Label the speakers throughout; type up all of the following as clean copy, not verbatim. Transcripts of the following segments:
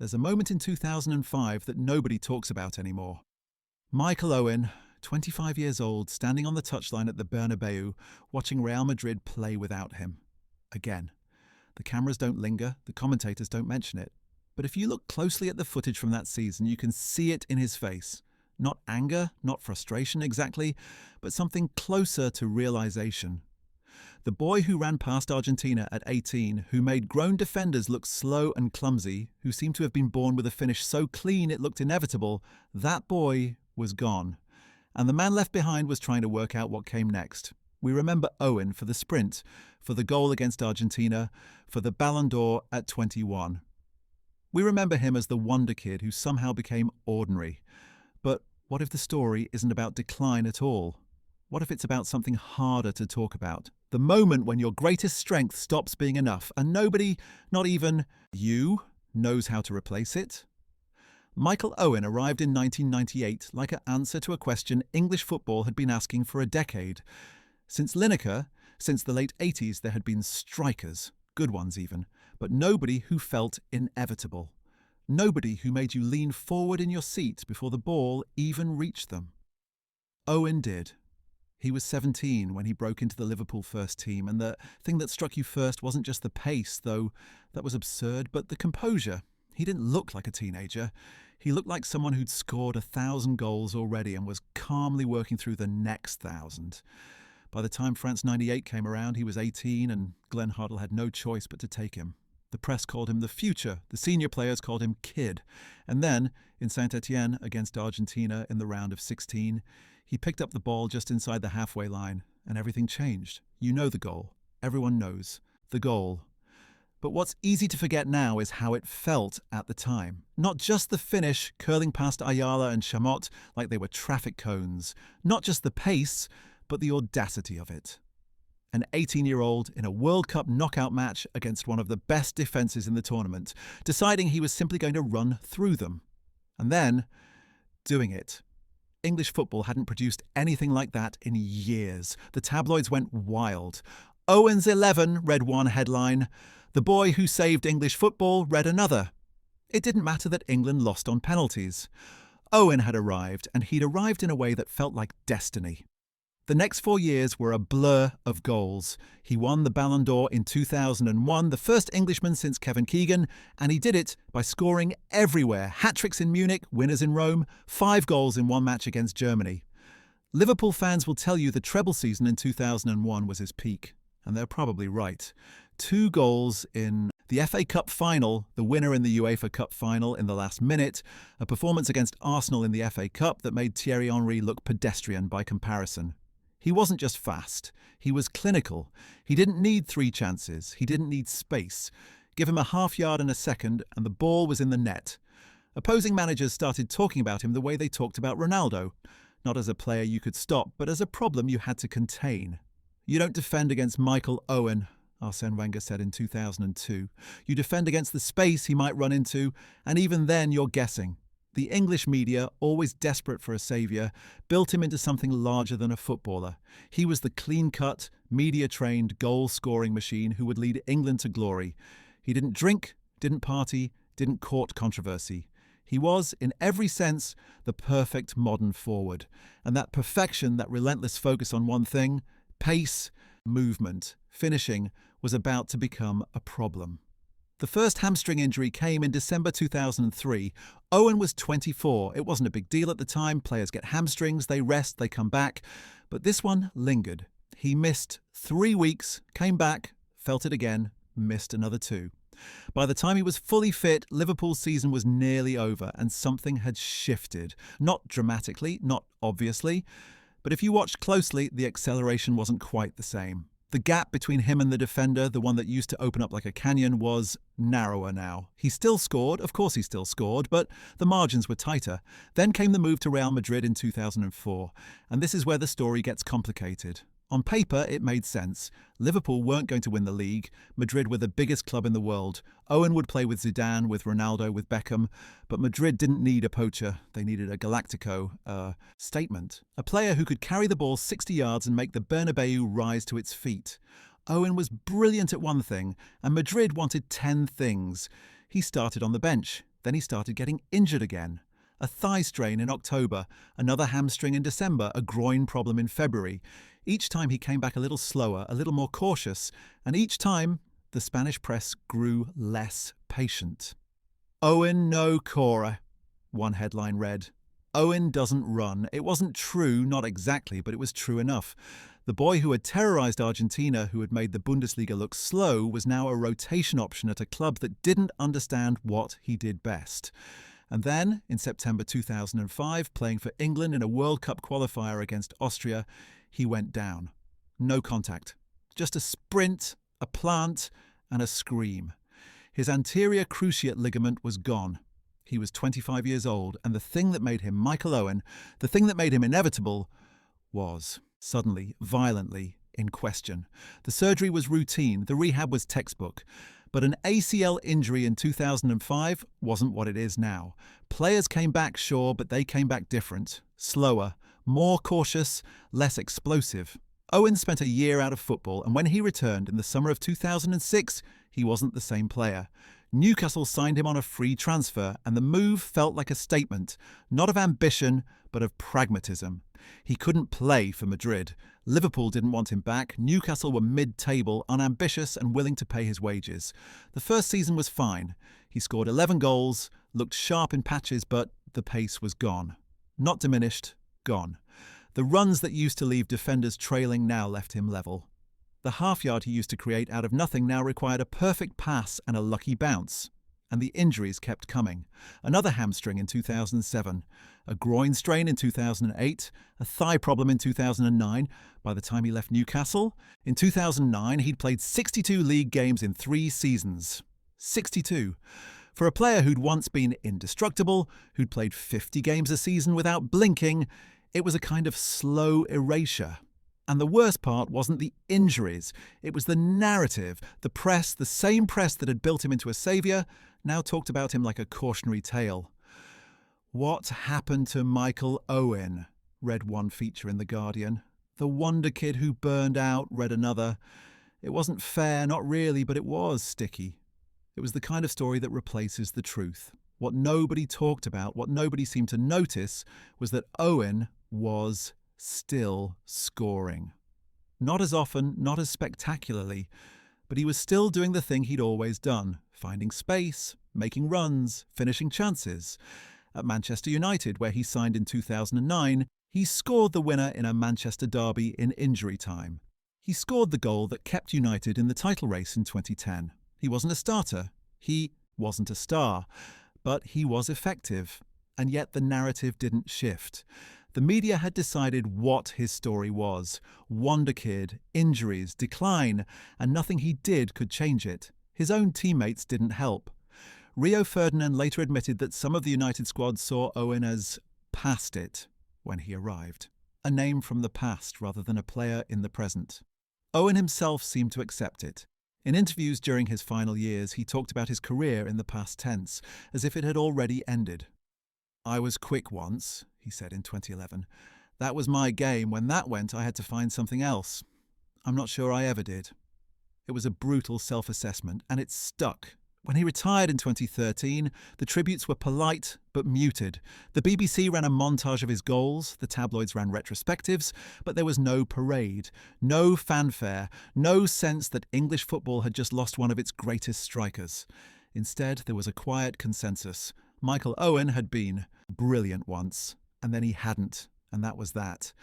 Speaker 1: there's a moment in 2005 that nobody talks about anymore. Michael Owen, 25 years old, standing on the touchline at the Bernabeu, watching Real Madrid play without him. Again, the cameras don't linger, the commentators don't mention it. But if you look closely at the footage from that season, you can see it in his face. Not anger, not frustration exactly, but something closer to realization. The boy who ran past Argentina at 18, who made grown defenders look slow and clumsy, who seemed to have been born with a finish so clean it looked inevitable, that boy was gone. And the man left behind was trying to work out what came next. We remember Owen for the sprint, for the goal against Argentina, for the Ballon d'Or at 21. We remember him as the wonderkid who somehow became ordinary. But what if the story isn't about decline at all? What if it's about something harder to talk about? The moment when your greatest strength stops being enough and nobody, not even you, knows how to replace it? Michael Owen arrived in 1998 like an answer to a question English football had been asking for a decade. Since Lineker, since the late 80s, there had been strikers, good ones even, but nobody who felt inevitable. Nobody who made you lean forward in your seat before the ball even reached them. Owen did. He was 17 when he broke into the Liverpool first team, and the thing that struck you first wasn't just the pace, though that was absurd, but the composure. He didn't look like a teenager. He looked like someone who'd scored 1,000 goals already and was calmly working through the next 1,000. By the time France 98 came around, he was 18 and Glenn Hoddle had no choice but to take him. The press called him the future, the senior players called him kid. And then, in Saint-Etienne against Argentina in the round of 16, he picked up the ball just inside the halfway line and everything changed. You know the goal. Everyone knows. The goal. But what's easy to forget now is how it felt at the time. Not just the finish, curling past Ayala and Chamot like they were traffic cones. Not just the pace, but the audacity of it. An 18-year-old in a World Cup knockout match against one of the best defences in the tournament, deciding he was simply going to run through them. And then, doing it. English football hadn't produced anything like that in years. The tabloids went wild. Owen's 11 read one headline. The boy who saved English football read another. It didn't matter that England lost on penalties. Owen had arrived, and he'd arrived in a way that felt like destiny. The next 4 years were a blur of goals. He won the Ballon d'Or in 2001, the first Englishman since Kevin Keegan, and he did it by scoring everywhere. Hat-tricks in Munich, winners in Rome, 5 goals in one match against Germany. Liverpool fans will tell you the treble season in 2001 was his peak, and they're probably right. 2 goals in the FA Cup final, the winner in the UEFA Cup final in the last minute, a performance against Arsenal in the FA Cup that made Thierry Henry look pedestrian by comparison. He wasn't just fast, he was clinical. He didn't need 3 chances, he didn't need space. Give him a half yard in a second and the ball was in the net. Opposing managers started talking about him the way they talked about Ronaldo. Not as a player you could stop, but as a problem you had to contain. You don't defend against Michael Owen, Arsène Wenger said in 2002. You defend against the space he might run into, and even then you're guessing. The English media, always desperate for a saviour, built him into something larger than a footballer. He was the clean-cut, media-trained, goal-scoring machine who would lead England to glory. He didn't drink, didn't party, didn't court controversy. He was, in every sense, the perfect modern forward. And that perfection, that relentless focus on one thing, pace, movement, finishing, was about to become a problem. The first hamstring injury came in December 2003. Owen was 24. It wasn't a big deal at the time. Players get hamstrings, they rest, they come back. But this one lingered. He missed 3 weeks, came back, felt it again, missed another 2. By the time he was fully fit, Liverpool's season was nearly over and something had shifted. Not dramatically, not obviously, but if you watched closely, the acceleration wasn't quite the same. The gap between him and the defender, the one that used to open up like a canyon, was narrower now. He still scored, of course he still scored, but the margins were tighter. Then came the move to Real Madrid in 2004, and this is where the story gets complicated. On paper, it made sense. Liverpool weren't going to win the league. Madrid were the biggest club in the world. Owen would play with Zidane, with Ronaldo, with Beckham. But Madrid didn't need a poacher. They needed a Galactico, a statement. A player who could carry the ball 60 yards and make the Bernabeu rise to its feet. Owen was brilliant at one thing, and Madrid wanted 10 things. He started on the bench. Then he started getting injured again. A thigh strain in October, another hamstring in December, a groin problem in February. Each time he came back a little slower, a little more cautious, and each time the Spanish press grew less patient. Owen no corre, one headline read. Owen doesn't run. It wasn't true, not exactly, but it was true enough. The boy who had terrorised Argentina, who had made the Bundesliga look slow, was now a rotation option at a club that didn't understand what he did best. And then, in September 2005, playing for England in a World Cup qualifier against Austria, he went down. No contact. Just a sprint, a plant, and a scream. His anterior cruciate ligament was gone. He was 25 years old, and the thing that made him Michael Owen, the thing that made him inevitable, was suddenly, violently, in question. The surgery was routine, the rehab was textbook. But an ACL injury in 2005 wasn't what it is now. Players came back, sure, but they came back different, slower, more cautious, less explosive. Owen spent a year out of football, and when he returned in the summer of 2006, he wasn't the same player. Newcastle signed him on a free transfer, and the move felt like a statement, not of ambition, but of pragmatism. He couldn't play for Madrid. Liverpool didn't want him back. Newcastle were mid-table, unambitious and willing to pay his wages. The first season was fine. He scored 11 goals, looked sharp in patches, but the pace was gone. Not diminished, gone. The runs that used to leave defenders trailing now left him level. The half-yard he used to create out of nothing now required a perfect pass and a lucky bounce. And the injuries kept coming. Another hamstring in 2007, a groin strain in 2008, a thigh problem in 2009 by the time he left Newcastle. In 2009, he'd played 62 league games in 3 seasons. 62. For a player who'd once been indestructible, who'd played 50 games a season without blinking, it was a kind of slow erasure. And the worst part wasn't the injuries. It was the narrative. The press, the same press that had built him into a saviour, now talked about him like a cautionary tale. What happened to Michael Owen? Read one feature in The Guardian. The wonderkid who burned out, read another. It wasn't fair, not really, but it was sticky. It was the kind of story that replaces the truth. What nobody talked about, what nobody seemed to notice, was that Owen was still scoring. Not as often, not as spectacularly, but he was still doing the thing he'd always done, finding space, making runs, finishing chances. At Manchester United, where he signed in 2009, he scored the winner in a Manchester derby in injury time. He scored the goal that kept United in the title race in 2010. He wasn't a starter. He wasn't a star. But he was effective. And yet the narrative didn't shift. The media had decided what his story was. Wonderkid, injuries, decline, and nothing he did could change it. His own teammates didn't help. Rio Ferdinand later admitted that some of the United squad saw Owen as past it when he arrived. A name from the past rather than a player in the present. Owen himself seemed to accept it. In interviews during his final years, he talked about his career in the past tense, as if it had already ended. "I was quick once," he said in 2011. "That was my game. When that went, I had to find something else. I'm not sure I ever did." It was a brutal self-assessment, and it stuck. When he retired in 2013, the tributes were polite but muted. The BBC ran a montage of his goals, the tabloids ran retrospectives, but there was no parade, no fanfare, no sense that English football had just lost one of its greatest strikers. Instead, there was a quiet consensus. Michael Owen had been brilliant once, and then he hadn't, and that was that.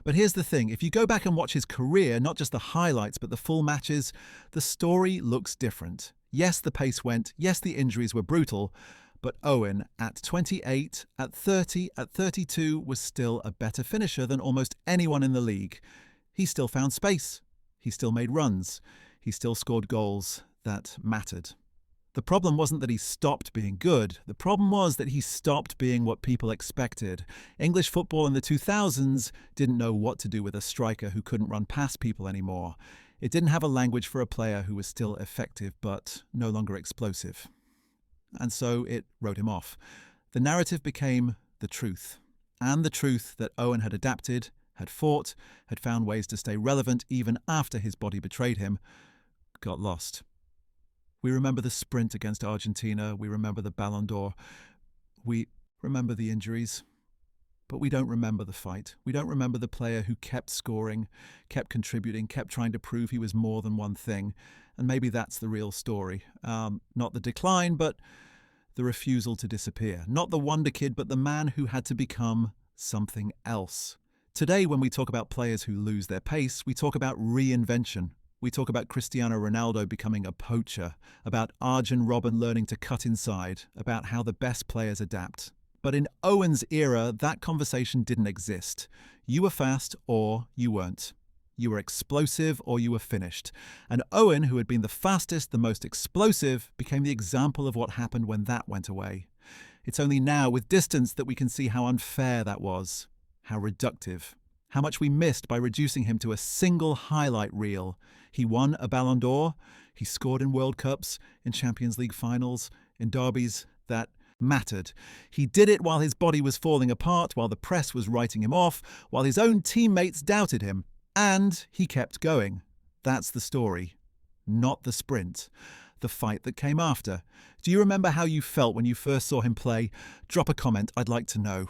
Speaker 1: But here's the thing, if you go back and watch his career, not just the highlights but the full matches, the story looks different. Yes, the pace went, yes, the injuries were brutal, but Owen, at 28, at 30, at 32, was still a better finisher than almost anyone in the league. He still found space. He still made runs. He still scored goals that mattered. The problem wasn't that he stopped being good. The problem was that he stopped being what people expected. English football in the 2000s didn't know what to do with a striker who couldn't run past people anymore. It didn't have a language for a player who was still effective but no longer explosive. And so it wrote him off. The narrative became the truth. And the truth that Owen had adapted, had fought, had found ways to stay relevant even after his body betrayed him, got lost. We remember the sprint against Argentina. We remember the Ballon d'Or. We remember the injuries. But we don't remember the fight. We don't remember the player who kept scoring, kept contributing, kept trying to prove he was more than one thing. And maybe that's the real story. Not the decline, but the refusal to disappear. Not the wonderkid, but the man who had to become something else. Today, when we talk about players who lose their pace, we talk about reinvention. We talk about Cristiano Ronaldo becoming a poacher, about Arjen Robben learning to cut inside, about how the best players adapt. But in Owen's era, that conversation didn't exist. You were fast or you weren't. You were explosive or you were finished. And Owen, who had been the fastest, the most explosive, became the example of what happened when that went away. It's only now, with distance, that we can see how unfair that was, how reductive, how much we missed by reducing him to a single highlight reel. He won a Ballon d'Or, he scored in World Cups, in Champions League finals, in derbies that mattered. He did it while his body was falling apart, while the press was writing him off, while his own teammates doubted him. And he kept going. That's the story. Not the sprint. The fight that came after. Do you remember how you felt when you first saw him play? Drop a comment, I'd like to know.